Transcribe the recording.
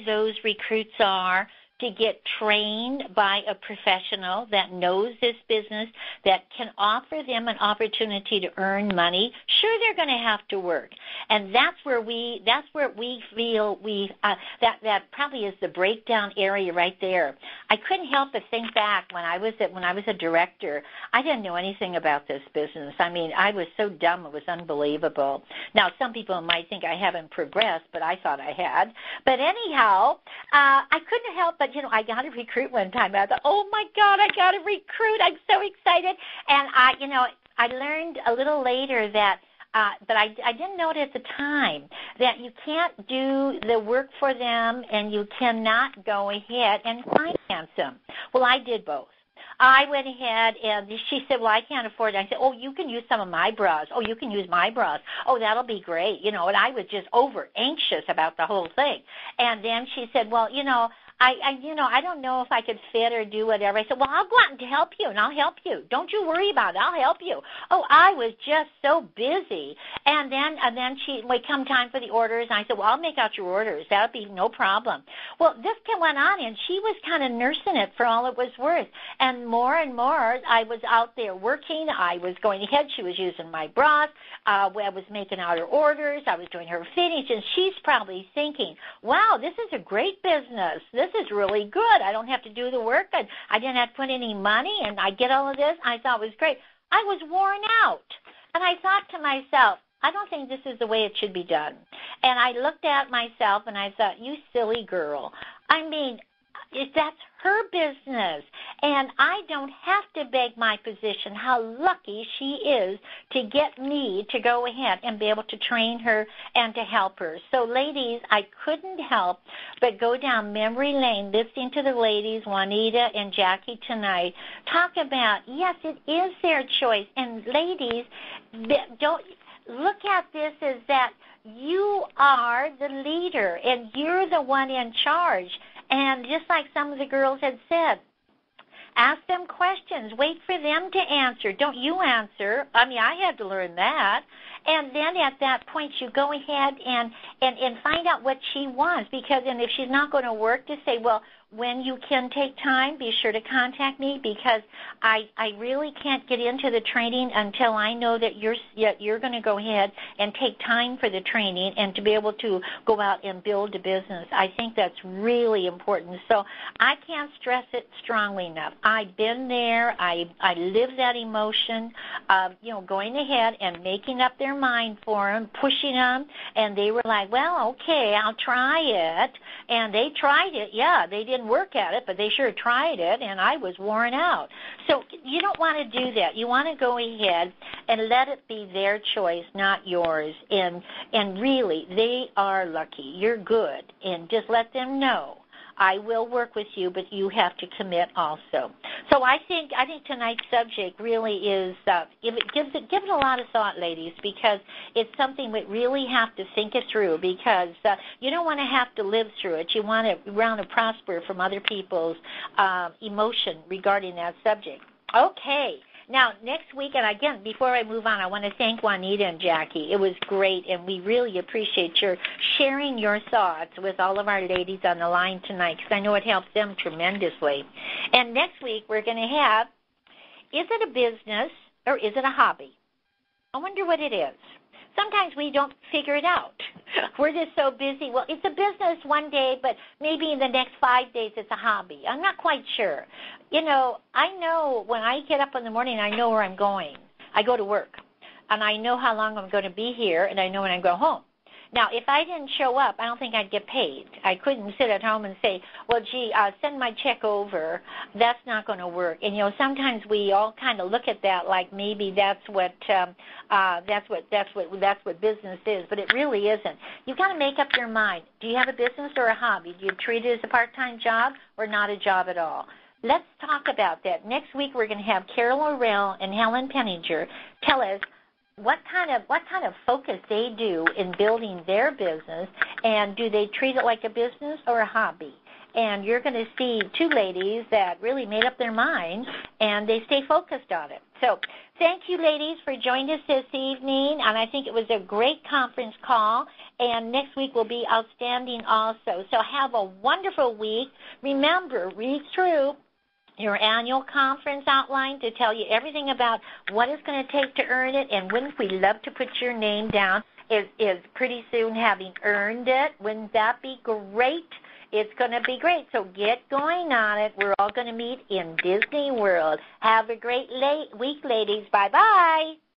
those recruits are to get trained by a professional that knows this business, that can offer them an opportunity to earn money. Sure, they're going to have to work, and that's where we feel that probably is the breakdown area right there. I couldn't help but think back when I was a director. I didn't know anything about this business. I mean, I was so dumb, it was unbelievable. Now, some people might think I haven't progressed, but I thought I had. But anyhow, I couldn't help but, I got a recruit one time. I thought, oh, my God, I got a recruit. I'm so excited. And, I learned a little later that, but I didn't know it at the time, that you can't do the work for them and you cannot go ahead and finance them. Well, I did both. I went ahead, and she said, well, I can't afford it. I said, oh, you can use some of my bras. Oh, you can use my bras. Oh, that'll be great. And I was just over anxious about the whole thing. And then she said, well, I don't know if I could fit or do whatever. I said, well, I'll go out and help you, and I'll help you. Don't you worry about it. I'll help you. Oh, I was just so busy. And then come time for the orders, and I said, well, I'll make out your orders. That'll be no problem. Well, this went on, and she was kind of nursing it for all it was worth. And more, I was out there working. I was going ahead. She was using my bras. I was making out her orders. I was doing her fittings, and she's probably thinking, wow, this is a great business. This is really good. I don't have to do the work. I didn't have to put any money, and I get all of this. I thought it was great. I was worn out, and I thought to myself, I don't think this is the way it should be done. And I looked at myself, and I thought, you silly girl. I mean, that's her business, and I don't have to beg my position. How lucky she is to get me to go ahead and be able to train her and to help her. So, ladies, I couldn't help but go down memory lane listening to the ladies, Juanita and Jackie, tonight, talk about, yes, it is their choice. And, ladies, don't look at this as that you are the leader and you're the one in charge. And just like some of the girls had said, ask them questions. Wait for them to answer. Don't you answer. I mean, I had to learn that. And then at that point, you go ahead and find out what she wants. And if she's not going to work, to say, well, when you can take time, be sure to contact me, because I really can't get into the training until I know that you're going to go ahead and take time for the training and to be able to go out and build a business. I think that's really important. So I can't stress it strongly enough. I've been there. I live that emotion of, going ahead and making up their mind for them, pushing them, and they were like, well, okay, I'll try it. And they tried it. Yeah, they didn't work at it, but they sure tried it, and I was worn out. So you don't want to do that. You want to go ahead and let it be their choice, not yours. And really, they are lucky. You're good. And just let them know, I will work with you, but you have to commit also. So I think tonight's subject really is, give it a lot of thought, ladies, because it's something we really have to think it through, because you don't want to have to live through it. You want to prosper from other people's emotion regarding that subject. Okay. Now, next week, and again, before I move on, I want to thank Juanita and Jackie. It was great, and we really appreciate your sharing your thoughts with all of our ladies on the line tonight, because I know it helps them tremendously. And next week, we're going to have, is it a business or is it a hobby? I wonder what it is. Sometimes we don't figure it out. We're just so busy. Well, it's a business one day, but maybe in the next 5 days it's a hobby. I'm not quite sure. I know when I get up in the morning, I know where I'm going. I go to work, and I know how long I'm going to be here, and I know when I go home. Now, if I didn't show up, I don't think I'd get paid. I couldn't sit at home and say, well, gee, send my check over. That's not going to work. And, sometimes we all kind of look at that like maybe that's what business is, but it really isn't. You've got to make up your mind. Do you have a business or a hobby? Do you treat it as a part-time job or not a job at all? Let's talk about that. Next week, we're going to have Carol Orrell and Helen Penninger tell us what kind of focus they do in building their business, and do they treat it like a business or a hobby? And you're going to see two ladies that really made up their mind, and they stay focused on it. So thank you, ladies, for joining us this evening, and I think it was a great conference call, and next week will be outstanding also. So have a wonderful week. Remember, read through your annual conference outline to tell you everything about what it's going to take to earn it, and wouldn't we love to put your name down is pretty soon having earned it. Wouldn't that be great? It's going to be great. So get going on it. We're all going to meet in Disney World. Have a great week, ladies. Bye-bye.